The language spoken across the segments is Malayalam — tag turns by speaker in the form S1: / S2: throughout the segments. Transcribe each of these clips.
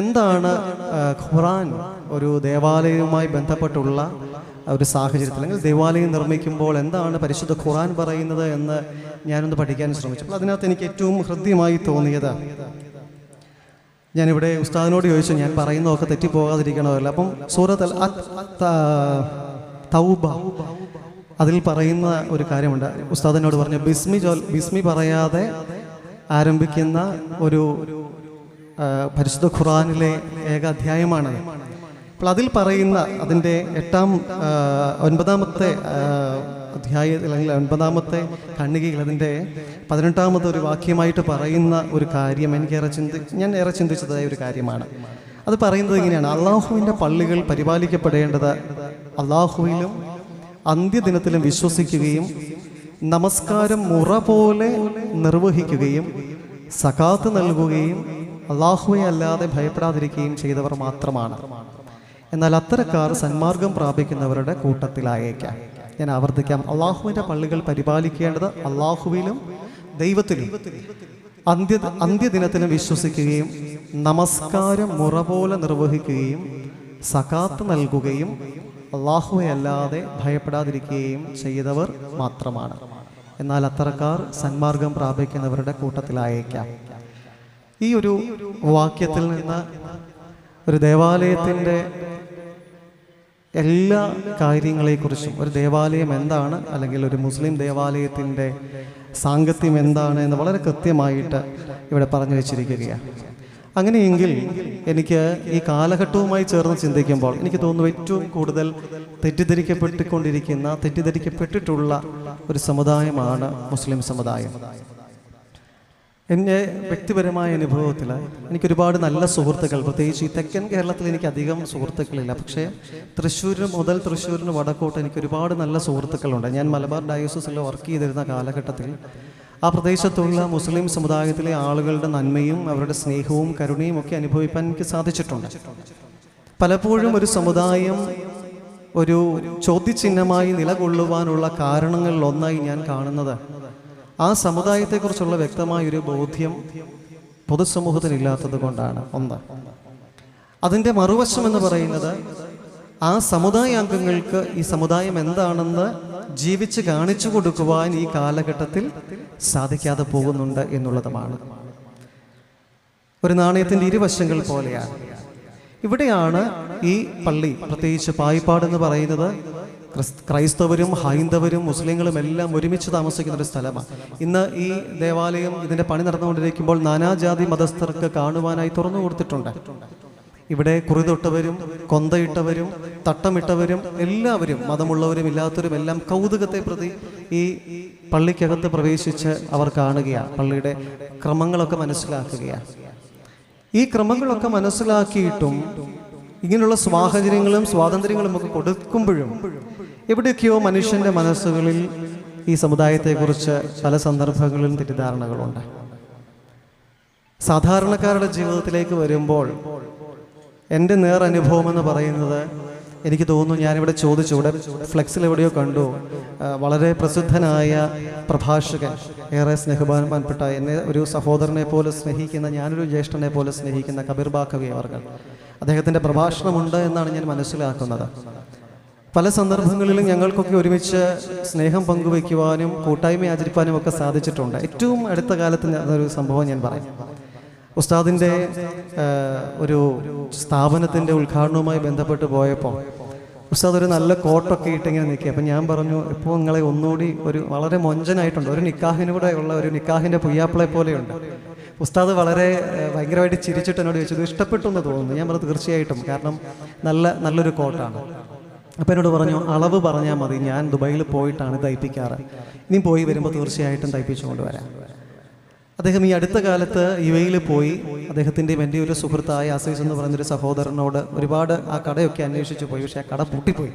S1: എന്താണ് ഖുർആൻ ഒരു ദേവാലയവുമായി ബന്ധപ്പെട്ടുള്ള ഒരു സാഹചര്യത്തിൽ അല്ലെങ്കിൽ ദേവാലയം നിർമ്മിക്കുമ്പോൾ എന്താണ് പരിശുദ്ധ ഖുർആൻ പറയുന്നത് എന്ന് ഞാനൊന്ന് പഠിക്കാൻ ശ്രമിച്ചപ്പോൾ അതിനകത്ത് എനിക്ക് ഏറ്റവും ഹൃദ്യമായി തോന്നിയത്, ഞാനിവിടെ ഉസ്താദിനോട് ചോദിച്ചു ഞാൻ പറയുന്നതൊക്കെ തെറ്റിപ്പോകാതിരിക്കണമല്ലോ. അപ്പം സൂറത്ത് തൗബ അതിൽ പറയുന്ന ഒരു കാര്യമുണ്ട്. ഉസ്താദിനോട് പറഞ്ഞു ബിസ്മി പറയാതെ ആരംഭിക്കുന്ന ഒരു പരിശുദ്ധ ഖുർആനിലെ ഏക അധ്യായമാണ്. അപ്പോൾ അതിൽ പറയുന്ന അതിൻ്റെ 9-ാമത്തെ അധ്യായത്തിൽ അല്ലെങ്കിൽ 9-ാമത്തെ ഖണ്ഡികയിൽ അതിൻ്റെ 18-ാമത്തെ ഒരു വാക്യമായിട്ട് പറയുന്ന ഒരു കാര്യം ഞാൻ ഏറെ ചിന്തിച്ചതായ ഒരു കാര്യമാണ്. അത് പറയുന്നത് ഇങ്ങനെയാണ്: അള്ളാഹുവിൻ്റെ പള്ളികൾ പരിപാലിക്കപ്പെടേണ്ടത് അള്ളാഹുവിലും അന്ത്യദിനത്തിലും വിശ്വസിക്കുകയും നമസ്കാരം മുറ പോലെ നിർവഹിക്കുകയും സകാത്ത് നൽകുകയും അള്ളാഹുവെ അല്ലാതെ ഭയപ്പെടാതിരിക്കുകയും ചെയ്തവർ മാത്രമാണ്. എന്നാൽ അത്തരക്കാർ സന്മാർഗം പ്രാപിക്കുന്നവരുടെ കൂട്ടത്തിലായേക്കാം. ഞാൻ ആവർത്തിക്കാം: അള്ളാഹുവിൻ്റെ പള്ളികൾ പരിപാലിക്കേണ്ടത് അള്ളാഹുവിലും ദൈവത്തിലും അന്ത്യദിനത്തിലും വിശ്വസിക്കുകയും നമസ്കാരം മുറ പോലെ നിർവഹിക്കുകയും സകാത്ത് നൽകുകയും അള്ളാഹുവെ അല്ലാതെ ഭയപ്പെടാതിരിക്കുകയും ചെയ്തവർ മാത്രമാണ്. എന്നാൽ അത്തരക്കാർ സന്മാർഗം പ്രാപിക്കുന്നവരുടെ കൂട്ടത്തിലായേക്കാം. ഈ ഒരു വാക്യത്തിൽ നിന്ന് ഒരു ദേവാലയത്തിൻ്റെ എല്ലാ കാര്യങ്ങളെക്കുറിച്ചും, ഒരു ദേവാലയം എന്താണ് അല്ലെങ്കിൽ ഒരു മുസ്ലിം ദേവാലയത്തിൻ്റെ സാങ്കത്യം എന്താണ് എന്ന് വളരെ കൃത്യമായിട്ട് ഇവിടെ പറഞ്ഞു വെച്ചിരിക്കുകയാണ്. അങ്ങനെയെങ്കിൽ എനിക്ക് ഈ കാലഘട്ടവുമായി ചേർന്ന് ചിന്തിക്കുമ്പോൾ എനിക്ക് തോന്നുന്നു ഏറ്റവും കൂടുതൽ തെറ്റിദ്ധരിക്കപ്പെട്ടിട്ടുള്ള ഒരു സമുദായമാണ് മുസ്ലിം സമുദായം. എൻ്റെ വ്യക്തിപരമായ അനുഭവത്തിൽ എനിക്കൊരുപാട് നല്ല സുഹൃത്തുക്കൾ, പ്രത്യേകിച്ച് ഈ തെക്കൻ കേരളത്തിൽ എനിക്ക് അധികം സുഹൃത്തുക്കളില്ല. പക്ഷേ തൃശ്ശൂരിന് വടക്കോട്ട് എനിക്ക് ഒരുപാട് നല്ല സുഹൃത്തുക്കളുണ്ട്. ഞാൻ മലബാർ ഡയോസിസിൽ വർക്ക് ചെയ്തിരുന്ന കാലഘട്ടത്തിൽ ആ പ്രദേശത്തുള്ള മുസ്ലിം സമുദായത്തിലെ ആളുകളുടെ നന്മയും അവരുടെ സ്നേഹവും കരുണയും ഒക്കെ അനുഭവിക്കാൻ എനിക്ക് സാധിച്ചിട്ടുണ്ട്. പലപ്പോഴും ഒരു സമുദായം ഒരു ചോദ്യചിഹ്നമായി നിലകൊള്ളുവാനുള്ള കാരണങ്ങളിൽ ഒന്നായി ഞാൻ കാണുന്നത് ആ സമുദായത്തെക്കുറിച്ചുള്ള വ്യക്തമായൊരു ബോധ്യം പൊതുസമൂഹത്തിനില്ലാത്തത് കൊണ്ടാണ്. ഒന്ന്. അതിൻ്റെ മറുവശം എന്ന് പറയുന്നത് ആ സമുദായ അംഗങ്ങൾക്ക് ഈ സമുദായം എന്താണെന്ന് ജീവിച്ച് കാണിച്ചു കൊടുക്കുവാൻ ഈ കാലഘട്ടത്തിൽ സാധിക്കാതെ പോകുന്നുണ്ട് എന്നുള്ളതുമാണ്. ഒരു നാണയത്തിൻ്റെ ഇരുവശങ്ങൾ പോലെയാണ്. ഇവിടെയാണ് ഈ പള്ളി, പ്രത്യേകിച്ച് പായിപ്പാട് എന്ന് പറയുന്നത് ക്രൈസ്തവരും ഹൈന്ദവരും മുസ്ലിങ്ങളും എല്ലാം ഒരുമിച്ച് താമസിക്കുന്ന ഒരു സ്ഥലമാണ്. ഇന്ന് ഈ ദേവാലയം ഇതിൻ്റെ പണി നടന്നുകൊണ്ടിരിക്കുമ്പോൾ നാനാജാതി മതസ്ഥർക്ക് കാണുവാനായി തുറന്നു കൊടുത്തിട്ടുണ്ട്. ഇവിടെ കുറിതൊട്ടവരും കൊന്തയിട്ടവരും തട്ടമിട്ടവരും എല്ലാവരും, മതമുള്ളവരും ഇല്ലാത്തവരും എല്ലാം കൗതുകത്തെ പ്രതി ഈ പള്ളിക്കകത്ത് പ്രവേശിച്ച് അവർ കാണുകയാണ്. പള്ളിയുടെ ക്രമങ്ങളൊക്കെ മനസ്സിലാക്കുകയാണ്. ഈ ക്രമങ്ങളൊക്കെ മനസ്സിലാക്കിയിട്ടും ഇങ്ങനെയുള്ള സാഹചര്യങ്ങളും സ്വാതന്ത്ര്യങ്ങളും ഒക്കെ കൊടുക്കുമ്പോഴും എവിടെയൊക്കെയോ മനുഷ്യൻ്റെ മനസ്സുകളിൽ ഈ സമുദായത്തെക്കുറിച്ച് പല സന്ദർഭങ്ങളിലും തെറ്റിദ്ധാരണകളുണ്ട്. സാധാരണക്കാരുടെ ജീവിതത്തിലേക്ക് വരുമ്പോൾ എൻ്റെ നേരനുഭവം എന്ന് പറയുന്നത്, എനിക്ക് തോന്നുന്നു ഞാനിവിടെ ചോദിച്ചു, ഇവിടെ ഫ്ലെക്സിൽ എവിടെയോ കണ്ടു, വളരെ പ്രസിദ്ധനായ പ്രഭാഷകൻ, ഏറെ സ്നേഹബഹുമാനപ്പെട്ട എന്നെ ഒരു സഹോദരനെ പോലെ സ്നേഹിക്കുന്ന, ഞാനൊരു ജ്യേഷ്ഠനെ പോലെ സ്നേഹിക്കുന്ന കബീർ ബാക്കവി അവർ, അദ്ദേഹത്തിൻ്റെ പ്രഭാഷണമുണ്ട് എന്നാണ് ഞാൻ മനസ്സിലാക്കുന്നത്. പല സന്ദർഭങ്ങളിലും ഞങ്ങൾക്കൊക്കെ ഒരുമിച്ച് സ്നേഹം പങ്കുവയ്ക്കുവാനും കൂട്ടായ്മ ആചരിക്കാനും ഒക്കെ സാധിച്ചിട്ടുണ്ട്. ഏറ്റവും അടുത്ത കാലത്ത് നടന്നൊരു സംഭവം ഞാൻ പറയും. ഉസ്താദിൻ്റെ ഒരു സ്ഥാപനത്തിൻ്റെ ഉദ്ഘാടനവുമായി ബന്ധപ്പെട്ട് പോയപ്പോൾ ഉസ്താദ് ഒരു നല്ല കോട്ടൊക്കെ ഇട്ടിങ്ങനെ നിൽക്കുക. അപ്പം ഞാൻ പറഞ്ഞു, ഇപ്പോൾ നിങ്ങളെ ഒന്നുകൂടി വളരെ മൊഞ്ചനായിട്ടുണ്ട്, ഒരു നിക്കാഹിനൂടെ ഉള്ള ഒരു നിക്കാഹിൻ്റെ പുയ്യാപ്പിളെ പോലെയുണ്ട്. ഉസ്താദ് ഭയങ്കരമായിട്ട് ചിരിച്ചിട്ട് എന്നോട് ചോദിച്ചു, ഇത് ഇഷ്ടപ്പെട്ടു എന്ന് തോന്നുന്നു. ഞാൻ പറഞ്ഞു തീർച്ചയായിട്ടും, കാരണം നല്ലൊരു കോട്ടാണ്. അപ്പം എന്നോട് പറഞ്ഞു, അളവ് പറഞ്ഞാൽ മതി, ഞാൻ ദുബായിൽ പോയിട്ടാണ് തയ്പ്പിക്കാറ്, ഇനി പോയി വരുമ്പോൾ തീർച്ചയായിട്ടും തയ്പ്പിച്ചു കൊണ്ടുവരാം. അദ്ദേഹം ഈ അടുത്ത കാലത്ത് UAE പോയി. അദ്ദേഹത്തിൻ്റെ എൻ്റെ ഒരു സുഹൃത്തായ അസീസ് എന്ന് പറഞ്ഞൊരു സഹോദരനോട് ഒരുപാട് ആ കടയൊക്കെ അന്വേഷിച്ച് പോയി. പക്ഷേ ആ കട പൂട്ടിപ്പോയി.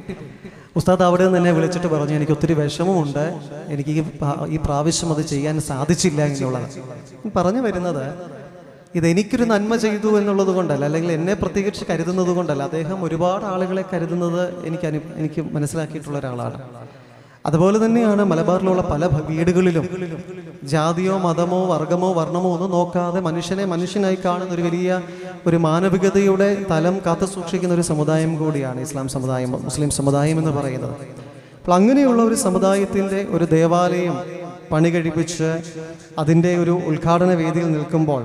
S1: ഉസ്താദ് അവിടെ നിന്ന് എന്നെ വിളിച്ചിട്ട് പറഞ്ഞു, എനിക്ക് ഒത്തിരി വിഷമമുണ്ട്, എനിക്ക് ഈ പ്രാവശ്യം അത് ചെയ്യാൻ സാധിച്ചില്ല എന്നുള്ളത്. പറഞ്ഞു വരുന്നത്, ഇതെനിക്കൊരു നന്മ ചെയ്തു എന്നുള്ളത് കൊണ്ടല്ല, അല്ലെങ്കിൽ എന്നെ പ്രത്യേകിച്ച് കരുതുന്നത് കൊണ്ടല്ല. അദ്ദേഹം ഒരുപാട് ആളുകളെ കരുതുന്നത് എനിക്ക് മനസ്സിലാക്കിയിട്ടുള്ള ഒരാളാണ്. അതുപോലെ തന്നെയാണ് മലബാറിലുള്ള പല വീടുകളിലും ജാതിയോ മതമോ വർഗമോ വർണ്ണമോ ഒന്നും നോക്കാതെ മനുഷ്യനെ മനുഷ്യനായി കാണുന്ന ഒരു വലിയ ഒരു മാനവികതയുടെ തലം കാത്തു സൂക്ഷിക്കുന്ന ഒരു സമുദായം കൂടിയാണ് ഇസ്ലാം സമുദായം, മുസ്ലിം സമുദായം എന്ന് പറയുന്നത്. അപ്പോൾ അങ്ങനെയുള്ള ഒരു സമുദായത്തിൻ്റെ ഒരു ദേവാലയം പണി കഴിപ്പിച്ച് അതിൻ്റെ ഒരു ഉദ്ഘാടന വേദിയിൽ നിൽക്കുമ്പോൾ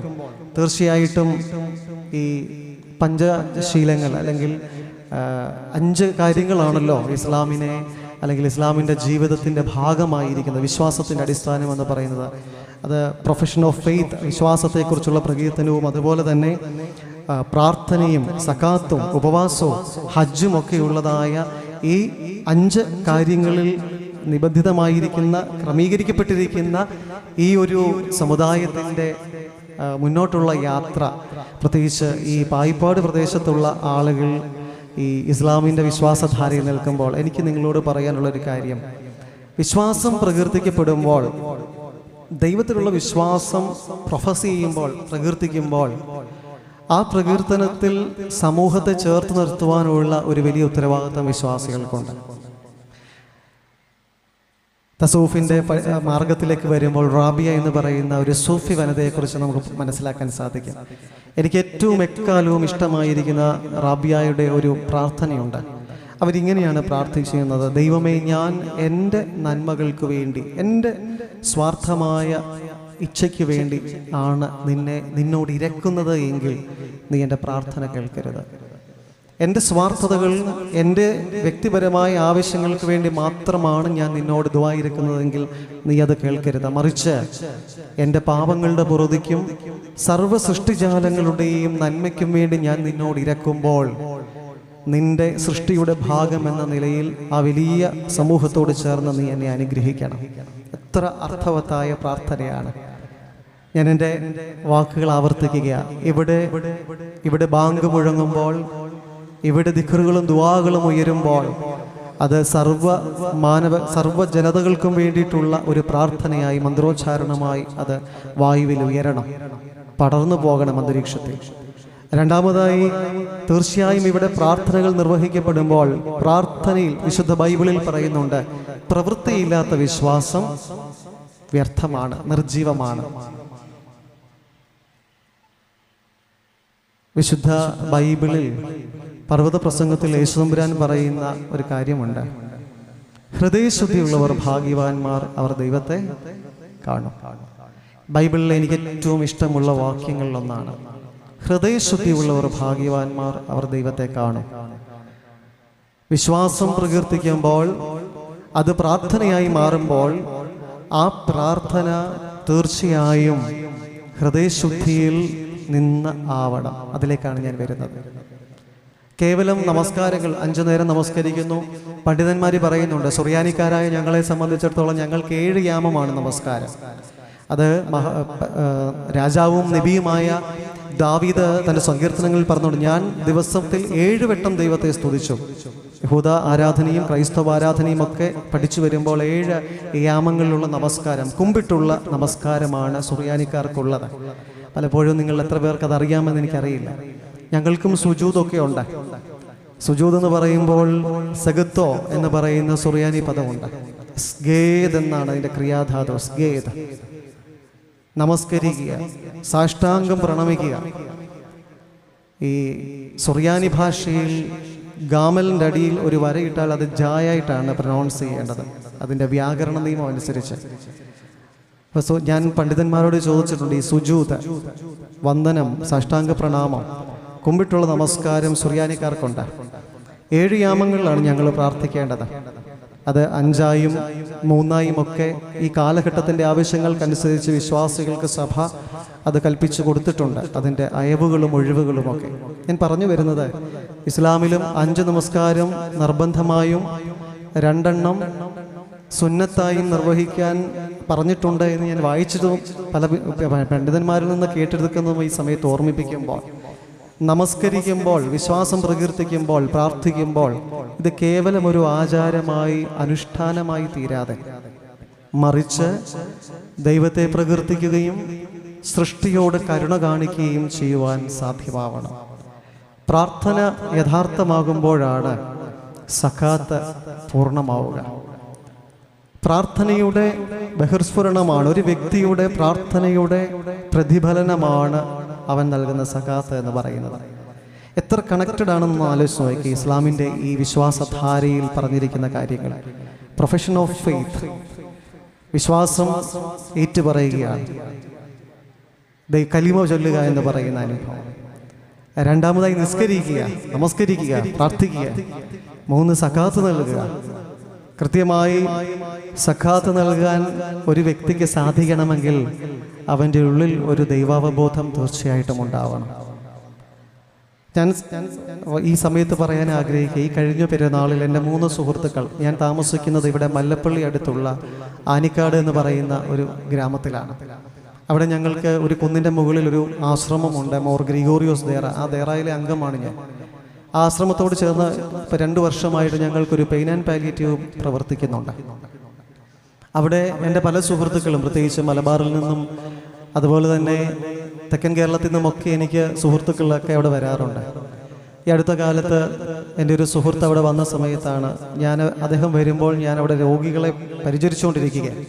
S1: തീർച്ചയായിട്ടും ഈ പഞ്ചശീലങ്ങൾ അല്ലെങ്കിൽ 5 കാര്യങ്ങളാണല്ലോ ഇസ്ലാമിനെ അല്ലെങ്കിൽ ഇസ്ലാമിൻ്റെ ജീവിതത്തിൻ്റെ ഭാഗമായിരിക്കുന്നത്, വിശ്വാസത്തിൻ്റെ അടിസ്ഥാനം എന്ന് പറയുന്നത്. അത് പ്രൊഫഷൻ ഓഫ് ഫെയ്ത്ത്, വിശ്വാസത്തെക്കുറിച്ചുള്ള പ്രകീർത്തനവും അതുപോലെ തന്നെ പ്രാർത്ഥനയും സകാത്തും ഉപവാസവും ഹജ്ജും ഒക്കെ ഉള്ളതായ ഈ 5 കാര്യങ്ങളിൽ നിബന്ധിതമായിരിക്കുന്ന ക്രമീകരിക്കപ്പെട്ടിരിക്കുന്ന ഈ ഒരു സമുദായത്തിൻ്റെ മുന്നോട്ടുള്ള യാത്ര, പ്രത്യേകിച്ച് ഈ പായിപ്പാട് പ്രദേശത്തുള്ള ആളുകൾ ഈ ഇസ്ലാമിൻ്റെ വിശ്വാസധാരയിൽ നിൽക്കുമ്പോൾ എനിക്ക് നിങ്ങളോട് പറയാനുള്ളൊരു കാര്യം, വിശ്വാസം പ്രകീർത്തിക്കപ്പെടുമ്പോൾ, ദൈവത്തിലുള്ള വിശ്വാസം പ്രൊഫസ് ചെയ്യുമ്പോൾ, പ്രകീർത്തിക്കുമ്പോൾ ആ പ്രകീർത്തനത്തിൽ സമൂഹത്തെ ചേർത്ത് നിർത്തുവാനുള്ള ഒരു വലിയ ഉത്തരവാദിത്തം വിശ്വാസികൾക്കുണ്ട്. തസൂഫിൻ്റെ മാർഗത്തിലേക്ക് വരുമ്പോൾ റാബിയ എന്ന് പറയുന്ന ഒരു സൂഫി വനിതയെക്കുറിച്ച് നമുക്ക് മനസ്സിലാക്കാൻ സാധിക്കും. എനിക്ക് ഏറ്റവും എക്കാലവും ഇഷ്ടമായിരിക്കുന്ന റാബിയയുടെ ഒരു പ്രാർത്ഥനയുണ്ട്. അവരിങ്ങനെയാണ് പ്രാർത്ഥിച്ചിരുന്നത്: ദൈവമേ, ഞാൻ എൻ്റെ നന്മകൾക്ക് വേണ്ടി, എൻ്റെ സ്വാർത്ഥമായ ഇച്ഛയ്ക്ക് വേണ്ടി ആണ് നിന്നോട് ഇരക്കുന്നത് എങ്കിൽ നീ എൻ്റെ പ്രാർത്ഥന കേൾക്കരുത്. എൻ്റെ സ്വാർത്ഥതകളും എൻ്റെ വ്യക്തിപരമായ ആവശ്യങ്ങൾക്ക് വേണ്ടി മാത്രമാണ് ഞാൻ നിന്നോട് ദുആ ഇരക്കുന്നതെങ്കിൽ നീ അത് കേൾക്കരുത്. മറിച്ച് എൻ്റെ പാപങ്ങളുടെ പുറതിക്കും സർവ്വ സൃഷ്ടിജാലങ്ങളുടെയും നന്മയ്ക്കും വേണ്ടി ഞാൻ നിന്നോട് ഇരക്കുമ്പോൾ നിന്റെ സൃഷ്ടിയുടെ ഭാഗം എന്ന നിലയിൽ ആ വലിയ സമൂഹത്തോട് ചേർന്ന് നീ എന്നെ അനുഗ്രഹിക്കണം. എത്ര അർത്ഥവത്തായ പ്രാർത്ഥനയാണ്. ഞാൻ എൻ്റെ വാക്കുകൾ ആവർത്തിക്കുക. ഇവിടെ ബാങ്ക് മുഴങ്ങുമ്പോൾ, ഇവിടെ ദിക്റുകളും ദുആകളും ഉയരുമ്പോൾ അത് സർവ്വ ജനതകൾക്കും വേണ്ടിയിട്ടുള്ള ഒരു പ്രാർത്ഥനയായി, മന്ത്രോച്ചാരണമായി അത് വായുവിൽ ഉയരണം, പടർന്നു പോകണം അന്തരീക്ഷത്തിൽ. രണ്ടാമതായി, തീർച്ചയായും ഇവിടെ പ്രാർത്ഥനകൾ നിർവഹിക്കപ്പെടുമ്പോൾ പ്രാർത്ഥനയിൽ വിശുദ്ധ ബൈബിളിൽ പറയുന്നുണ്ട്, പ്രവൃത്തിയില്ലാത്ത വിശ്വാസം വ്യർത്ഥമാണ്, നിർജീവമാണ്. വിശുദ്ധ ബൈബിളിൽ പർവ്വത പ്രസംഗത്തിൽ യേശുതമ്പുരാൻ പറയുന്ന ഒരു കാര്യമുണ്ട്: ഹൃദയശുദ്ധിയുള്ളവർ ഭാഗ്യവാന്മാർ, അവർ ദൈവത്തെ കാണും. ബൈബിളിലെ എനിക്ക് ഏറ്റവും ഇഷ്ടമുള്ള വാക്യങ്ങളിലൊന്നാണ്: ഹൃദയശുദ്ധിയുള്ളവർ ഭാഗ്യവാന്മാർ, അവർ ദൈവത്തെ കാണും. വിശ്വാസം പ്രകീർത്തിക്കുമ്പോൾ, അത് പ്രാർത്ഥനയായി മാറുമ്പോൾ ആ പ്രാർത്ഥന തീർച്ചയായും ഹൃദയശുദ്ധിയിൽ നിന്ന് ആവണം. അതിലേക്കാണ് ഞാൻ വരുന്നത്. കേവലം നമസ്കാരങ്ങൾ 5 നേരം നമസ്കരിക്കുന്നു. പണ്ഡിതന്മാർ പറയുന്നുണ്ട്, സുറിയാനിക്കാരായ ഞങ്ങളെ സംബന്ധിച്ചിടത്തോളം ഞങ്ങൾക്ക് 7 യാമമാണ് നമസ്കാരം. അത് രാജാവും നബിയുമായ ദാവീദ് തൻ്റെ സങ്കീർത്തനങ്ങളിൽ പറഞ്ഞുകൊണ്ട്, ഞാൻ ദിവസത്തിൽ 7 വട്ടം ദൈവത്തെ സ്തുതിച്ചു. യഹൂദ ആരാധനയും ക്രൈസ്തവ ആരാധനയും ഒക്കെ പഠിച്ചു വരുമ്പോൾ 7 യാമങ്ങളിലുള്ള നമസ്കാരം, കുമ്പിട്ടുള്ള നമസ്കാരമാണ് സുറിയാനിക്കാർക്കുള്ളത്. പലപ്പോഴും നിങ്ങൾ എത്ര പേർക്ക് അതറിയാമെന്ന് എനിക്കറിയില്ല. ഞങ്ങൾക്കും സുജൂദൊക്കെ ഉണ്ട്. സുജൂദ് എന്ന് പറയുമ്പോൾ സഗത്തോ എന്ന് പറയുന്ന സുറിയാനി പദമുണ്ട്. സ്ഗേദ് എന്നാണ് അതിൻ്റെ ക്രിയാധാതു. സ്ഗേദ്, നമസ്കരിക്കുക, സാഷ്ടാംഗം പ്രണമിക്കുക. ഈ സുറിയാനി ഭാഷയിൽ ഗാമലിൻ്റെ അടിയിൽ ഒരു വരയിട്ടാൽ അത് ജായായിട്ടാണ് പ്രൊനൗൺസ് ചെയ്യേണ്ടത്, അതിൻ്റെ വ്യാകരണ നിയമം അനുസരിച്ച്. അപ്പോൾ ഞാൻ പണ്ഡിതന്മാരോട് ചോദിച്ചിട്ടുണ്ട്, ഈ സുജൂദ്, വന്ദനം, സാഷ്ടാംഗ പ്രണാമം, കുമ്പിട്ടുള്ള നമസ്കാരം സുറിയാനിക്കാർക്കുണ്ട്. 7 യാമങ്ങളിലാണ് ഞങ്ങൾ പ്രാർത്ഥിക്കേണ്ടത്. അത് 5ആയും 3ആയും ഒക്കെ ഈ കാലഘട്ടത്തിൻ്റെ ആവശ്യങ്ങൾക്കനുസരിച്ച് വിശ്വാസികൾക്ക് സഭ അത് കൽപ്പിച്ചു കൊടുത്തിട്ടുണ്ട്, അതിൻ്റെ അയവുകളും ഒഴിവുകളുമൊക്കെ. ഞാൻ പറഞ്ഞു വരുന്നത്, ഇസ്ലാമിലും 5 നമസ്കാരം നിർബന്ധമായും 2 എണ്ണം സുന്നത്തായും നിർവഹിക്കാൻ പറഞ്ഞിട്ടുണ്ട് എന്ന് ഞാൻ വായിച്ചതും പല പണ്ഡിതന്മാരിൽ നിന്ന് കേട്ടെടുക്കുന്നതും ഈ സമയത്ത് ഓർമ്മിപ്പിക്കുമ്പോൾ, നമസ്കരിക്കുമ്പോൾ, വിശ്വാസം പ്രകീർത്തിക്കുമ്പോൾ, പ്രാർത്ഥിക്കുമ്പോൾ ഇത് കേവലം ഒരു ആചാരമായി അനുഷ്ഠാനമായി തീരാതെ മറിച്ച് ദൈവത്തെ പ്രകീർത്തിക്കുകയും സൃഷ്ടിയോട് കരുണ കാണിക്കുകയും ചെയ്യുവാൻ സാധ്യമാവണം. പ്രാർത്ഥന യഥാർത്ഥമാകുമ്പോഴാണ് സകാത്ത് പൂർണ്ണമാവുക. പ്രാർത്ഥനയുടെ ബഹിർസ്ഫുരണമാണ്, ഒരു വ്യക്തിയുടെ പ്രാർത്ഥനയുടെ പ്രതിഫലനമാണ് അവൻ നൽകുന്ന സകാത്ത് എന്ന് പറയുന്നത്. എത്ര കണക്റ്റഡ് ആണെന്ന് ആലോചിച്ച് നോക്കി ഇസ്ലാമിൻ്റെ ഈ വിശ്വാസധാരയിൽ പറഞ്ഞിരിക്കുന്ന കാര്യങ്ങൾ. പ്രൊഫഷൻ ഓഫ് ഫെയ്ത്ത്, വിശ്വാസം ഏറ്റുപറയുകയാണ്, കലിമ ചൊല്ലുക എന്ന് പറയുന്ന അനുഭവം. രണ്ടാമതായി നമസ്കരിക്കുക, പ്രാർത്ഥിക്കുക. 3 സക്കാത്ത് നൽകുക. കൃത്യമായി സക്കാത്ത് നൽകാൻ ഒരു വ്യക്തിക്ക് സാധിക്കണമെങ്കിൽ അവൻ്റെ ഉള്ളിൽ ഒരു ദൈവാവബോധം തീർച്ചയായിട്ടും ഉണ്ടാവണം. ഞാൻ ഈ സമയത്ത് പറയാൻ ആഗ്രഹിക്കുക, ഈ കഴിഞ്ഞ പെരുന്നാളിൽ എൻ്റെ 3 സുഹൃത്തുക്കൾ, ഞാൻ താമസിക്കുന്നത് ഇവിടെ മല്ലപ്പള്ളി അടുത്തുള്ള ആനിക്കാട് എന്ന് പറയുന്ന ഒരു ഗ്രാമത്തിലാണ്. അവിടെ ഞങ്ങൾക്ക് ഒരു കുന്നിൻ്റെ മുകളിൽ ഒരു ആശ്രമമുണ്ട്, മോർ ഗ്രിഗോറിയോസ് ദേറ. ആ ദേറായിലെ അംഗമാണ് ഞാൻ. ആ ആശ്രമത്തോട് ചേർന്ന് ഇപ്പോൾ 2 വർഷമായിട്ട് ഞങ്ങൾക്കൊരു പെയിൻ ആൻഡ് പാലിയേറ്റീവ് പ്രവർത്തിക്കുന്നുണ്ട്. അവിടെ എൻ്റെ പല സുഹൃത്തുക്കളും, പ്രത്യേകിച്ച് മലബാറിൽ നിന്നും അതുപോലെ തന്നെ തെക്കൻ കേരളത്തിൽ നിന്നുമൊക്കെ എനിക്ക് സുഹൃത്തുക്കളൊക്കെ അവിടെ വരാറുണ്ട്. ഈ അടുത്ത കാലത്ത് എൻ്റെ ഒരു സുഹൃത്ത് അവിടെ വന്ന സമയത്താണ് അദ്ദേഹം വരുമ്പോൾ ഞാൻ അവിടെ രോഗികളെ പരിചരിച്ചുകൊണ്ടിരിക്കുകയാണ്.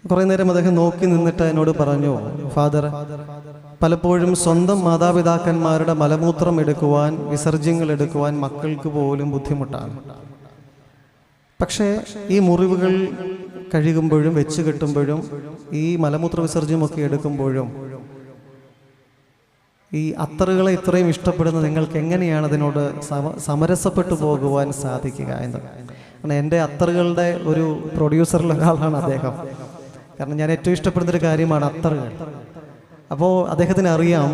S1: കുറേ നേരം അദ്ദേഹം നോക്കി നിന്നിട്ട് എന്നോട് പറഞ്ഞു, ഫാദർ, പലപ്പോഴും സ്വന്തം മാതാപിതാക്കന്മാരുടെ മലമൂത്രം എടുക്കുവാൻ, വിസർജ്യങ്ങൾ എടുക്കുവാൻ മക്കൾക്ക് പോലും ബുദ്ധിമുട്ടാണ്. പക്ഷേ ഈ മുറിവുകൾ കഴുകുമ്പോഴും വെച്ച് കെട്ടുമ്പോഴും ഈ മലമൂത്ര വിസർജ്യമൊക്കെ എടുക്കുമ്പോഴും ഈ അത്തറുകളെ ഇത്രയും ഇഷ്ടപ്പെടുന്ന നിങ്ങൾക്ക് എങ്ങനെയാണ് അതിനോട് സമരസപ്പെട്ടു പോകുവാൻ സാധിക്കുക എന്ന്. കാരണം എൻ്റെ അത്തറുകളുടെ ഒരു പ്രൊഡ്യൂസറിൽ ഒരാളാണ് അദ്ദേഹം. കാരണം ഞാൻ ഏറ്റവും ഇഷ്ടപ്പെടുന്നൊരു കാര്യമാണ് അത്തറുകൾ. അപ്പോൾ അദ്ദേഹത്തിന് അറിയാം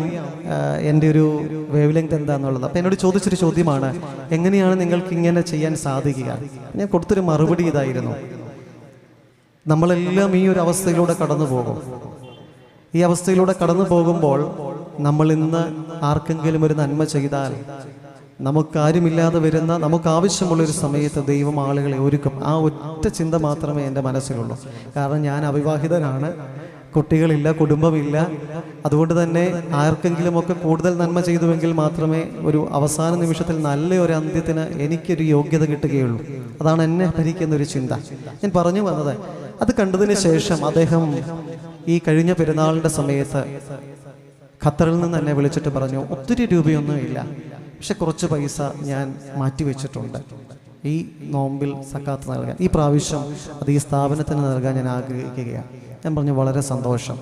S1: എൻ്റെ ഒരു വേവ് ലെങ്ത് എന്താണെന്നുള്ളത്. അപ്പോൾ എന്നോട് ചോദിച്ചൊരു ചോദ്യമാണ്, എങ്ങനെയാണ് നിങ്ങൾക്ക് ഇങ്ങനെ ചെയ്യാൻ സാധിക്കുക? ഞാൻ കൊടുത്തൊരു മറുപടി ഇതായിരുന്നു, നമ്മളെല്ലാം ഈ ഒരു അവസ്ഥയിലൂടെ കടന്നു പോകും. ഈ അവസ്ഥയിലൂടെ കടന്നു പോകുമ്പോൾ നമ്മൾ ഇന്ന് ആർക്കെങ്കിലും ഒരു നന്മ ചെയ്താൽ നമുക്കാരുമില്ലാതെ വരുന്ന, നമുക്ക് ആവശ്യമുള്ളൊരു സമയത്ത് ദൈവം ആളുകളെ ഒരുക്കും. ആ ഒറ്റ ചിന്ത മാത്രമേ എൻ്റെ മനസ്സിലുള്ളൂ. കാരണം ഞാൻ അവിവാഹിതനാണ്, കുട്ടികളില്ല, കുടുംബമില്ല. അതുകൊണ്ട് തന്നെ ആർക്കെങ്കിലുമൊക്കെ കൂടുതൽ നന്മ ചെയ്തുവെങ്കിൽ മാത്രമേ ഒരു അവസാന നിമിഷത്തിൽ നല്ലൊരു അന്ത്യത്തിന് എനിക്കൊരു യോഗ്യത കിട്ടുകയുള്ളൂ. അതാണ് എന്നെ ഭരിക്കുന്നൊരു ചിന്ത. ഞാൻ പറഞ്ഞു വന്നത്, അത് കണ്ടതിന് ശേഷം അദ്ദേഹം ഈ കഴിഞ്ഞ പെരുന്നാളിൻ്റെ സമയത്ത് ഖത്തറിൽ നിന്ന് എന്നെ വിളിച്ചിട്ട് പറഞ്ഞു, ഒത്തിരി രൂപയൊന്നും ഇല്ല, പക്ഷെ കുറച്ച് പൈസ ഞാൻ മാറ്റിവെച്ചിട്ടുണ്ട് ഈ നോമ്പിൽ സക്കാത്ത് നൽകാൻ. ഈ പ്രാവശ്യം അത് ഈ സ്ഥാപനത്തിന് നൽകാൻ ഞാൻ ആഗ്രഹിക്കുകയാണ്. ഞാൻ പറഞ്ഞു, വളരെ സന്തോഷം.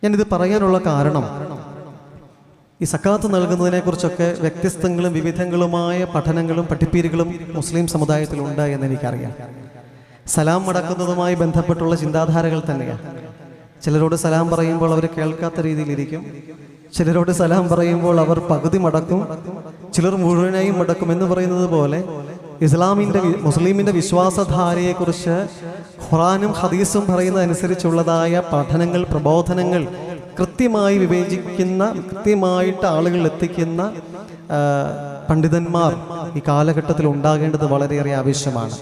S1: ഞാനിത് പറയാനുള്ള കാരണം, ഈ സക്കാത്ത് നൽകുന്നതിനെക്കുറിച്ചൊക്കെ വ്യത്യസ്തങ്ങളും വിവിധങ്ങളുമായ പഠനങ്ങളും പഠിപ്പീരുകളും മുസ്ലിം സമുദായത്തിലുണ്ട് എന്നെനിക്കറിയാം. സലാം മടക്കുന്നതുമായി ബന്ധപ്പെട്ടുള്ള ചിന്താധാരകൾ തന്നെയാണ്. ചിലരോട് സലാം പറയുമ്പോൾ അവർ കേൾക്കാത്ത രീതിയിലിരിക്കും, ചിലരോട് സലാം പറയുമ്പോൾ അവർ പകുതി മടക്കും, ചിലർ മുഴുവനായും മടക്കും എന്ന് പറയുന്നത് പോലെ മുസ്ലിമിൻ്റെ വിശ്വാസധാരയെക്കുറിച്ച് ഖുറാനും ഹദീസും പറയുന്നതനുസരിച്ചുള്ളതായ പഠനങ്ങൾ, പ്രബോധനങ്ങൾ കൃത്യമായി വിവേചിക്കുന്ന, കൃത്യമായിട്ട് ആളുകൾ എത്തിക്കുന്ന പണ്ഡിതന്മാർ ഈ കാലഘട്ടത്തിൽ ഉണ്ടാകേണ്ടത് വളരെയേറെ ആവശ്യമാണ്.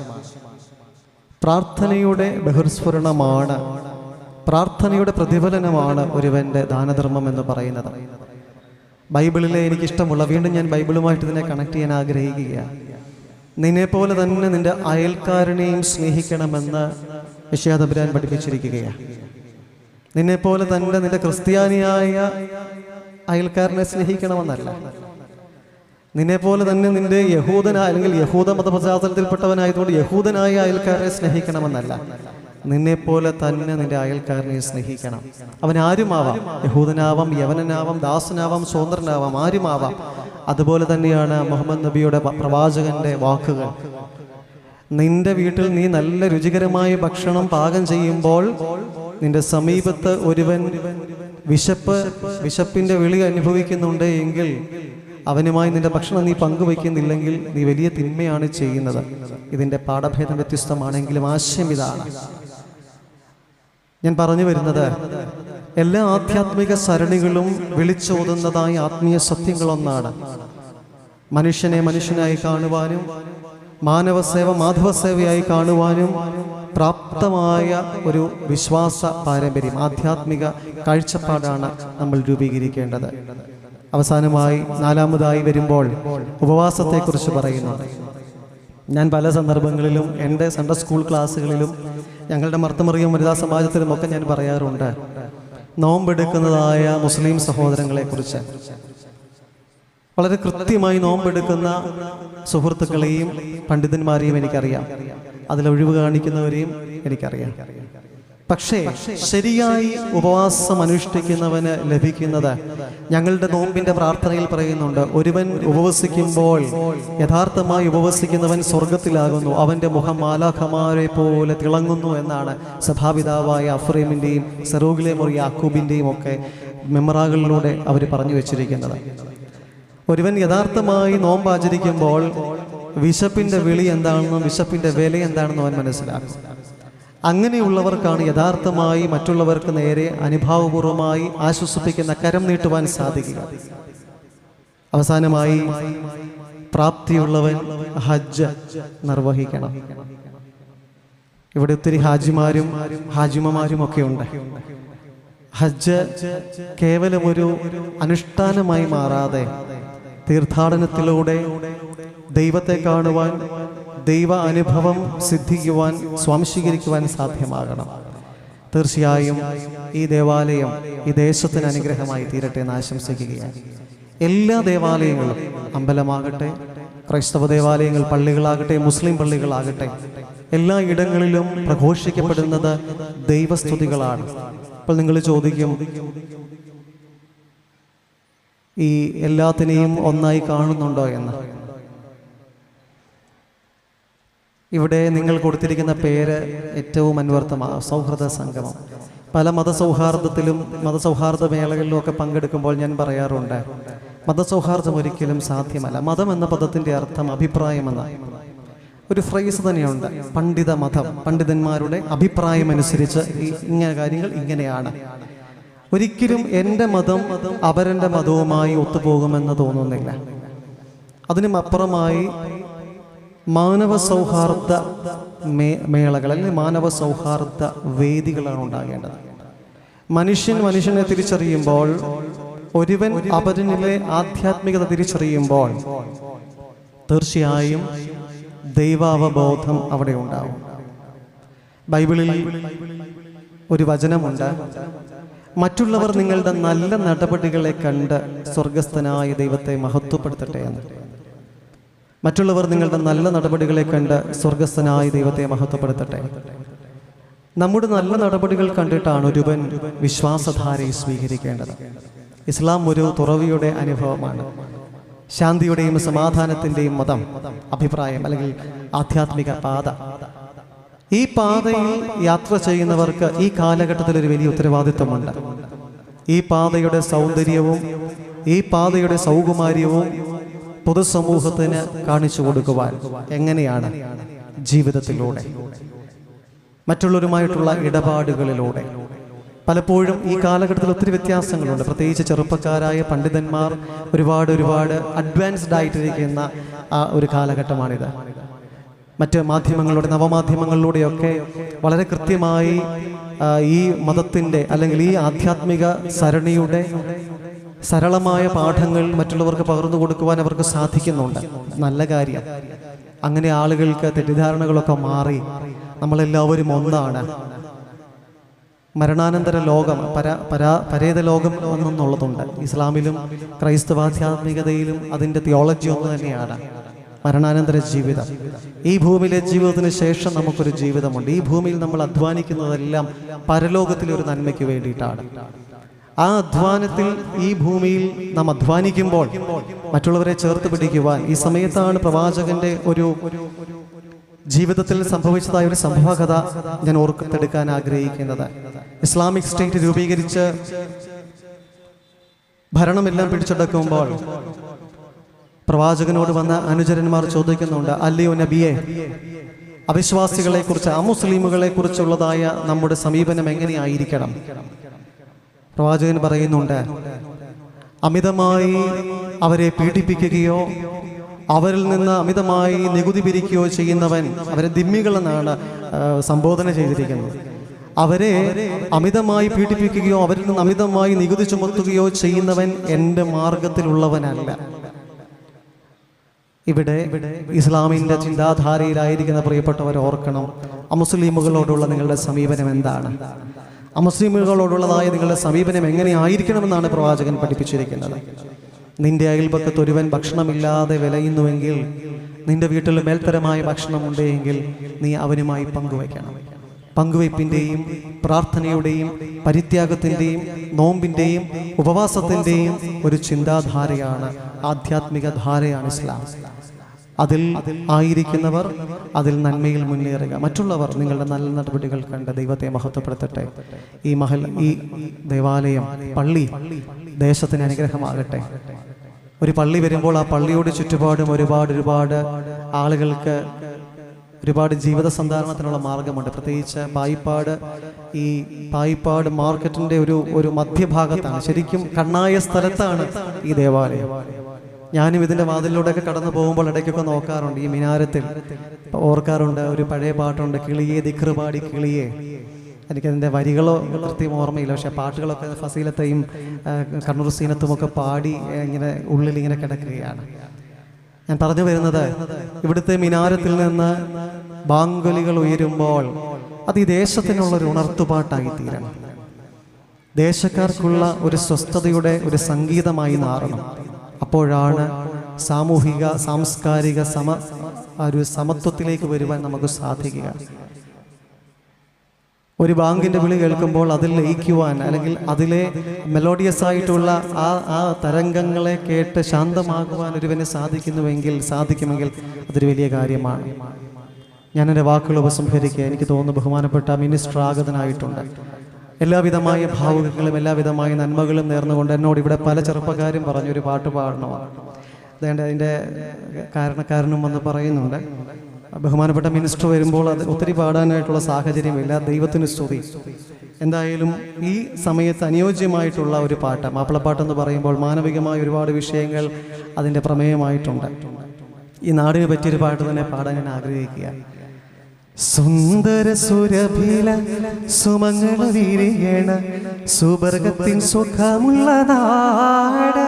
S1: പ്രാർത്ഥനയുടെ ബഹിർസ്ഫുരണമാണ്, പ്രാർത്ഥനയുടെ പ്രതിഫലനമാണ് ഒരുവൻ്റെ ദാനധർമ്മം എന്ന് പറയുന്നത്. ബൈബിളിലെ എനിക്കിഷ്ടമുള്ള, വീണ്ടും ഞാൻ ബൈബിളുമായിട്ട് ഇതിനെ കണക്ട് ചെയ്യാൻ ആഗ്രഹിക്കുകയാണ്. നിന്നെപ്പോലെ തന്നെ നിന്റെ അയൽക്കാരനെയും സ്നേഹിക്കണമെന്ന് യെശയ്യാ തമ്പുരാൻ പഠിപ്പിച്ചിരിക്കുകയാണ്. നിന്നെപ്പോലെ തന്നെ നിന്റെ ക്രിസ്ത്യാനിയായ അയൽക്കാരനെ സ്നേഹിക്കണമെന്നല്ല, നിന്നെപ്പോലെ തന്നെ നിന്റെ യഹൂദനായ അല്ലെങ്കിൽ യഹൂദ മതപശ്ചാത്തലത്തിൽപ്പെട്ടവനായതുകൊണ്ട് യഹൂദനായ അയൽക്കാരനെ സ്നേഹിക്കണമെന്നല്ല, നിന്നെപ്പോലെ തന്നെ നിന്റെ അയൽക്കാരനെ സ്നേഹിക്കണം. അവൻ ആരുമാവാം, യഹൂദനാവാം, യവനനാവാം, ദാസനാവാം, സ്വതന്ത്രനാവാം, ആരുമാവാം. അതുപോലെ തന്നെയാണ് മുഹമ്മദ് നബിയുടെ പ്രവാചകന്റെ വാക്കുകൾ. നിന്റെ വീട്ടിൽ നീ നല്ല രുചികരമായ ഭക്ഷണം പാകം ചെയ്യുമ്പോൾ നിന്റെ സമീപത്ത് ഒരുവൻ വിശപ്പിന്റെ വിളി അനുഭവിക്കുന്നുണ്ട് എങ്കിൽ അവനുമായി നിന്റെ ഭക്ഷണം നീ പങ്കുവയ്ക്കുന്നില്ലെങ്കിൽ നീ വലിയ തിന്മയാണ് ചെയ്യുന്നത്. ഇതിന്റെ പാഠഭേദം വ്യത്യസ്തമാണെങ്കിലും ആശയം ഇതാണ്. ഞാൻ പറഞ്ഞു വരുന്നത്, എല്ലാ ആധ്യാത്മിക സരണികളും വിളിച്ചോതുന്നതായ ആത്മീയ സത്യങ്ങളൊന്നാണ്. മനുഷ്യനെ മനുഷ്യനായി കാണുവാനും മാനവസേവ മാധവസേവയായി കാണുവാനും പ്രാപ്തമായ ഒരു വിശ്വാസ പാരമ്പര്യം, ആധ്യാത്മിക കാഴ്ചപ്പാടാണ് നമ്മൾ രൂപീകരിക്കേണ്ടത്. അവസാനമായി 4-ാമതായി വരുമ്പോൾ ഉപവാസത്തെക്കുറിച്ച് പറയുന്നുണ്ട്. ഞാൻ പല സന്ദർഭങ്ങളിലും എൻ്റെ സൺഡേ സ്കൂൾ ക്ലാസ്സുകളിലും ഞങ്ങളുടെ മർത്തമറിയം വനിതാ സമാജത്തിലുമൊക്കെ ഞാൻ പറയാറുണ്ട്, നോമ്പെടുക്കുന്നതായ മുസ്ലിം സഹോദരങ്ങളെക്കുറിച്ച്. വളരെ കൃത്യമായി നോമ്പെടുക്കുന്ന സുഹൃത്തുക്കളെയും പണ്ഡിതന്മാരെയും എനിക്കറിയാം, അതിലൊഴിവ് കാണിക്കുന്നവരെയും എനിക്കറിയാം. പക്ഷേ ശരിയായി ഉപവാസം അനുഷ്ഠിക്കുന്നവന് ലഭിക്കുന്നത്, ഞങ്ങളുടെ നോമ്പിന്റെ പ്രാർത്ഥനയിൽ പറയുന്നുണ്ട്, ഒരുവൻ ഉപവസിക്കുമ്പോൾ യഥാർത്ഥമായി ഉപവസിക്കുന്നവൻ സ്വർഗത്തിലാകുന്നു, അവന്റെ മുഖം മാലാഖമാരെ പോലെ തിളങ്ങുന്നു എന്നാണ് സഭാപിതാവായ അഫ്രൈമിന്റെയും സെറൂഗിലെ മുറി യാക്കൂബിന്റെയും ഒക്കെ മെമ്മറാകളിലൂടെ അവർ പറഞ്ഞു വെച്ചിരിക്കുന്നത്. ഒരുവൻ യഥാർത്ഥമായി നോമ്പ് ആചരിക്കുമ്പോൾ വിശപ്പിന്റെ വിളി എന്താണെന്നും വിശപ്പിന്റെ വില എന്താണെന്നും അവൻ മനസ്സിലാക്കും. അങ്ങനെയുള്ളവർക്കാണ് യഥാർത്ഥമായി മറ്റുള്ളവർക്ക് നേരെ അനുഭാവപൂർവമായി ആശ്വസിപ്പിക്കുന്ന കരം നീട്ടുവാൻ സാധിക്കുക. അവസാനമായി പ്രാപ്തിയുള്ളവൻ ഹജ്ജ് നിർവഹിക്കണം. ഇവിടെ ഒത്തിരി ഹാജിമാരും ഹാജിമമാരും ഒക്കെ ഉണ്ട്. ഹജ്ജ് കേവലം ഒരു അനുഷ്ഠാനമായി മാറാതെ തീർത്ഥാടനത്തിലൂടെ ദൈവത്തെ കാണുവാൻ, ദൈവ അനുഭവം സിദ്ധിക്കുവാൻ, സ്വാംശീകരിക്കുവാൻ സാധ്യമാകണം. തീർച്ചയായും ഈ ദേവാലയം ഈ ദേശത്തിന് അനുഗ്രഹമായി തീരട്ടെ എന്ന് ആശംസിക്കുകയാണ്. എല്ലാ ദേവാലയങ്ങളും, അമ്പലമാകട്ടെ, ക്രൈസ്തവ ദേവാലയങ്ങൾ, പള്ളികളാകട്ടെ, മുസ്ലിം പള്ളികളാകട്ടെ, എല്ലാ ഇടങ്ങളിലും പ്രഘോഷിക്കപ്പെടുന്നത് ദൈവസ്തുതികളാണ്. അപ്പോൾ നിങ്ങൾ ചോദിക്കും, ഈ എല്ലാത്തിനെയും ഒന്നായി കാണുന്നുണ്ടോ എന്ന്. ഇവിടെ നിങ്ങൾ കൊടുത്തിരിക്കുന്ന പേര് ഏറ്റവും അന്വർത്ഥമാണ്, സൗഹൃദ സംഗമം. പല മതസൗഹാർദ്ദത്തിലും മതസൗഹാർദ്ദ മേളകളിലും ഒക്കെ പങ്കെടുക്കുമ്പോൾ ഞാൻ പറയാറുണ്ട്, മതസൗഹാർദ്ദം ഒരിക്കലും സാധ്യമല്ല. മതം എന്ന പദത്തിൻ്റെ അർത്ഥം അഭിപ്രായമെന്ന ഒരു ഫ്രേസ് തന്നെയുണ്ട്. പണ്ഡിത മതം, പണ്ഡിതന്മാരുടെ അഭിപ്രായം അനുസരിച്ച് ഇങ്ങനെ കാര്യങ്ങൾ ഇങ്ങനെയാണ്. ഒരിക്കലും എൻ്റെ മതം അവരുടെ മതവുമായി ഒത്തുപോകുമെന്ന് തോന്നുന്നില്ല. അതിനും അപ്പുറമായി മാനവ സൗഹാർദ്ദ മേളകൾ അല്ലെങ്കിൽ മാനവ സൗഹാർദ്ദ വേദികളാണ് ഉണ്ടാകേണ്ടത്. മനുഷ്യനെ തിരിച്ചറിയുമ്പോൾ, ഒരുവൻ അവരിലെ ആധ്യാത്മികത തിരിച്ചറിയുമ്പോൾ തീർച്ചയായും ദൈവാവബോധം അവിടെ ഉണ്ടാവും. ബൈബിളിൽ ഒരു വചനമുണ്ട്, മറ്റുള്ളവർ നിങ്ങളുടെ നല്ല നടപടികളെ കണ്ട് സ്വർഗസ്ഥനായ ദൈവത്തെ മഹത്വപ്പെടുത്തട്ടെ എന്ന്. മറ്റുള്ളവർ നിങ്ങളുടെ നല്ല നടപടികളെ കണ്ട് സ്വർഗസ്ഥനായ ദൈവത്തെ മഹത്വപ്പെടുത്തട്ടെ. നമ്മുടെ നല്ല നടപടികൾ കണ്ടിട്ടാണ് ഒരുവൻ വിശ്വാസധാരയെ സ്വീകരിക്കേണ്ടത്. ഇസ്ലാം ഒരു തുറവിയുടെ അനുഭവമാണ്, ശാന്തിയുടെയും സമാധാനത്തിൻ്റെയും മതം, അഭിപ്രായം അല്ലെങ്കിൽ ആധ്യാത്മിക പാത. ഈ പാതയിൽ യാത്ര ചെയ്യുന്നവർക്ക് ഈ കാലഘട്ടത്തിൽ ഒരു വലിയ ഉത്തരവാദിത്വമുണ്ട്. ഈ പാതയുടെ സൗന്ദര്യവും ഈ പാതയുടെ സൗകുമാര്യവും പൊതുസമൂഹത്തിന് കാണിച്ചു കൊടുക്കുവാൻ എങ്ങനെയാണ്? ജീവിതത്തിലൂടെ, മറ്റുള്ളവരുമായിട്ടുള്ള ഇടപാടുകളിലൂടെ. പലപ്പോഴും ഈ കാലഘട്ടത്തിൽ ഒത്തിരി വ്യത്യാസങ്ങളുണ്ട്. പ്രത്യേകിച്ച് ചെറുപ്പക്കാരായ പണ്ഡിതന്മാർ ഒരുപാട് അഡ്വാൻസ്ഡ് ആയിട്ടിരിക്കുന്ന ഒരു കാലഘട്ടമാണിത്. മറ്റ് മാധ്യമങ്ങളിലൂടെ, നവമാധ്യമങ്ങളിലൂടെയൊക്കെ വളരെ കൃത്യമായി ഈ മതത്തിൻ്റെ അല്ലെങ്കിൽ ഈ ആധ്യാത്മിക സരണിയുടെ സരളമായ പാഠങ്ങൾ മറ്റുള്ളവർക്ക് പകർന്നു കൊടുക്കുവാൻ അവർക്ക് സാധിക്കുന്നുണ്ട്. നല്ല കാര്യം. അങ്ങനെ ആളുകൾക്ക് തെറ്റിദ്ധാരണകളൊക്കെ മാറി നമ്മളെല്ലാവരും ഒന്നാണ്. മരണാനന്തര ലോകം, പരേത ലോകം എന്നുള്ളതുണ്ട്. ഇസ്ലാമിലും ക്രൈസ്തവാധ്യാത്മികതയിലും അതിൻ്റെ തിയോളജി ഒന്ന് തന്നെയാണ്, മരണാനന്തര ജീവിതം. ഈ ഭൂമിയിലെ ജീവിതത്തിന് ശേഷം നമുക്കൊരു ജീവിതമുണ്ട്. ഈ ഭൂമിയിൽ നമ്മൾ അധ്വാനിക്കുന്നതെല്ലാം പരലോകത്തിലെ ഒരു നന്മയ്ക്ക് വേണ്ടിയിട്ടാണ്. ആ അധ്വാനത്തിൽ ഈ ഭൂമിയിൽ നാം അധ്വാനിക്കുമ്പോൾ മറ്റുള്ളവരെ ചേർത്ത് പിടിക്കുവാൻ, ഈ സമയത്താണ് പ്രവാചകന്റെ ഒരു ജീവിതത്തിൽ സംഭവിച്ചതായ ഒരു സംഭവകഥ ഞാൻ ഓർത്തെടുക്കാൻ ആഗ്രഹിക്കുന്നത്. ഇസ്ലാമിക് സ്റ്റേറ്റ് രൂപീകരിച്ച് ഭരണമെല്ലാം പിടിച്ചെടുക്കുമ്പോൾ പ്രവാചകനോട് വന്ന അനുചരന്മാർ ചോദിക്കുന്നുണ്ട്, അല്ലയോ നബിയെ, അവിശ്വാസികളെ കുറിച്ച്, അമുസ്ലിമുകളെ കുറിച്ചുള്ളതായ നമ്മുടെ സമീപനം എങ്ങനെയായിരിക്കണം? പ്രവാചകൻ പറയുന്നുണ്ട്, അമിതമായി അവരെ പീഡിപ്പിക്കുകയോ അവരിൽ നിന്ന് അമിതമായി നികുതി പിരിക്കുകയോ ചെയ്യുന്നവൻ, അവരെ ദിമ്മികളെന്നാണ് സംബോധന ചെയ്തിരിക്കുന്നത്. അവരെ അമിതമായി പീഡിപ്പിക്കുകയോ അവരിൽ നിന്ന് അമിതമായി നികുതി ചുമത്തുകയോ ചെയ്യുന്നവൻ എൻ്റെ മാർഗത്തിലുള്ളവനല്ല. ഇവിടെ ഇസ്ലാമിൻ്റെ ചിന്താധാരയിലായിരിക്കുന്ന പ്രിയപ്പെട്ടവർ ഓർക്കണം, അമുസ്ലിമുകളോടുള്ള നിങ്ങളുടെ സമീപനം എന്താണ്? അമുസ്ലിമുകളോടുള്ളതായ നിങ്ങളുടെ സമീപനം എങ്ങനെയായിരിക്കണമെന്നാണ് പ്രവാചകൻ പഠിപ്പിച്ചിരിക്കുന്നത്. നിന്റെ അയൽപക്കത്ത് ഒരുവൻ ഭക്ഷണമില്ലാതെ വിലയുന്നുവെങ്കിൽ, നിന്റെ വീട്ടിൽ മേൽത്തരമായ ഭക്ഷണം ഉണ്ടെങ്കിൽ നീ അവനുമായി പങ്കുവയ്ക്കണം. പങ്കുവയ്പ്പിൻ്റെയും പ്രാർത്ഥനയുടെയും പരിത്യാഗത്തിൻ്റെയും നോമ്പിൻ്റെയും ഉപവാസത്തിൻ്റെയും ഒരു ചിന്താധാരയാണ്, ആധ്യാത്മിക ധാരയാണ് ഇസ്ലാം. അതിൽ ആയിരിക്കുന്നവർ അതിൽ നന്മയിൽ മുന്നേറുക. മറ്റുള്ളവർ നിങ്ങളുടെ നല്ല നടപടികൾ കണ്ട് ദൈവത്തെ മഹത്വപ്പെടുത്തട്ടെ. ഈ ദേവാലയം, പള്ളി ദേശത്തിന് അനുഗ്രഹമാകട്ടെ. ഒരു പള്ളി വരുമ്പോൾ ആ പള്ളിയോട് ചുറ്റുപാടും ഒരുപാട് ആളുകൾക്ക് ഒരുപാട് ജീവിത സന്ധാരണത്തിനുള്ള മാർഗമുണ്ട്. പ്രത്യേകിച്ച് പായിപ്പാട് മാർക്കറ്റിൻ്റെ ഒരു മധ്യഭാഗത്താണ്, ശരിക്കും കണ്ണായ സ്ഥലത്താണ് ഈ ദേവാലയം. ഞാനും ഇതിൻ്റെ വാതിലിലൂടെയൊക്കെ കടന്നു പോകുമ്പോൾ ഇടയ്ക്കൊക്കെ നോക്കാറുണ്ട്. ഈ മിനാരത്തിൽ ഓർക്കാറുണ്ട്, ഒരു പഴയ പാട്ടുണ്ട്, കിളിയെ ദിക്റുപാടി കിളിയെ. എനിക്കതിൻ്റെ വരികളോ കൃത്യം ഓർമ്മയില്ല, പക്ഷേ പാട്ടുകളൊക്കെ ഫസീലത്തെയും കണ്ണൂർ സീനത്തുമൊക്കെ പാടി ഇങ്ങനെ ഉള്ളിലിങ്ങനെ കിടക്കുകയാണ്. ഞാൻ പറഞ്ഞു വരുന്നത്, ഇവിടുത്തെ മിനാരത്തിൽ നിന്ന് ബാങ്കുലികൾ ഉയരുമ്പോൾ അത് ഈ ദേശത്തിനുള്ളൊരു ഉണർത്തുപാട്ടായി തീരണം. ദേശക്കാർക്കുള്ള ഒരു സ്വസ്ഥതയുടെ ഒരു സംഗീതമായി മാറണം. അപ്പോഴാണ് സാമൂഹിക സാംസ്കാരിക സമത്വത്തിലേക്ക് വരുവാൻ നമുക്ക് സാധിക്കുക. ഒരു ബാങ്കിൻ്റെ വിളി കേൾക്കുമ്പോൾ അതിൽ ലയിക്കുവാൻ, അല്ലെങ്കിൽ അതിലെ മെലോഡിയസ് ആയിട്ടുള്ള ആ തരംഗങ്ങളെ കേട്ട് ശാന്തമാകുവാൻ ഒരുവന് സാധിക്കുമെങ്കിൽ അതൊരു വലിയ കാര്യമാണ്. ഞാൻ എൻ്റെ വാക്കുകൾ ഉപസംഹരിക്കുക. എനിക്ക് തോന്നുന്നു ബഹുമാനപ്പെട്ട മിനിസ്റ്റർ ആഗതനായിട്ടുണ്ട്. എല്ലാവിധമായ ഭാവുകങ്ങളും എല്ലാവിധമായ നന്മകളും നേർന്നുകൊണ്ട് എന്നോട് ഇവിടെ പല ചെറുപ്പക്കാരും പറഞ്ഞൊരു പാട്ട് പാടണമെന്ന്. അതുകൊണ്ട് അതിൻ്റെ കാരണക്കാരനും വന്ന് പറയുന്നുണ്ട്. ബഹുമാനപ്പെട്ട മിനിസ്റ്റർ വരുമ്പോൾ അത് ഒത്തിരി പാടാനായിട്ടുള്ള സാഹചര്യമില്ല. ദൈവത്തിന് സ്തുതി. എന്തായാലും ഈ സമയത്ത് അനുയോജ്യമായിട്ടുള്ള ഒരു പാട്ട്, മാപ്പിളപ്പാട്ടെന്ന് പറയുമ്പോൾ മാനവികമായ ഒരുപാട് വിഷയങ്ങൾ അതിൻ്റെ പ്രമേയമായിട്ടുണ്ട്. ഈ നാടിന് പറ്റിയൊരു പാട്ട് തന്നെ പാടാൻ ഞാൻ ആഗ്രഹിക്കുക. സുന്ദര സുരഭില സുമംഗള വിരിയണ സുവർഗത്തിൻ സുഖമുള്ള നാട്,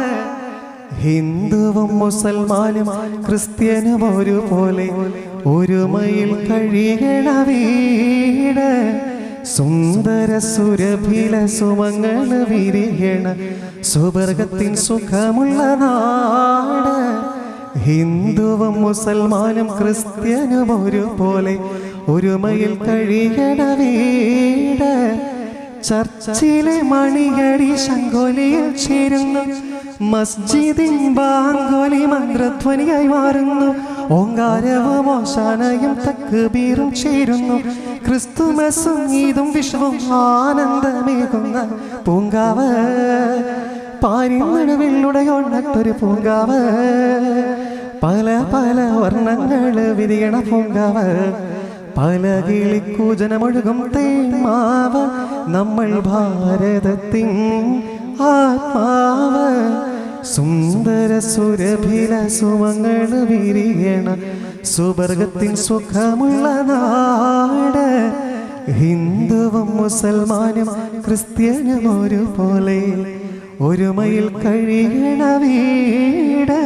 S1: ഹിന്ദുവും മുസൽമാനും ക്രിസ്ത്യനും ഒരുപോലെ ഒരുമയിൽ കഴിയണ വീട്. സുന്ദര സുരഭില സുമംഗള വിരിയണ സുവർഗത്തിൻ സുഖമുള്ള നാട്, ഹിന്ദുവും മുസൽമാനും ക്രിസ്ത്യനും ഒരുപോലെ ഒരുമയിൽ കഴിയണ വീട്. ചർച്ചിലെ മണിയടി ശംഖോലിയിൽ ചേരുന്നു, മസ്ജിദിൻ ബാങ്കോലി മന്ത്രധ്വനിയായി മാറുന്നു. ഓങ്കാരവും ഓശാനയും തക്ബീറും ചേരുന്നു. ക്രിസ്തുമസും ഈദും വിഷുവും ആനന്ദമേകുന്ന പൂങ്കാവ്, പാരിനടുവിലുടയൊണ്ണത്തൊരു പൂങ്കാവ്, പല പല വർണ്ണങ്ങൾ വിരിയണ പൂങ്കാവ്, പല കിളിക്കൂജനമൊഴുകും തേന്മാവ്, നമ്മൾ ഭാരതത്തിൻ ആത്മാവ്. സുന്ദര സുരഭില സുമംഗള വിരിയണ സുവർഗത്തിൻ സുഖമുള്ള നാട്, ഹിന്ദുവും മുസൽമാനും ക്രിസ്ത്യനും ഒരുപോലെ ഒരുമയിൽ കഴിയണ വീട്.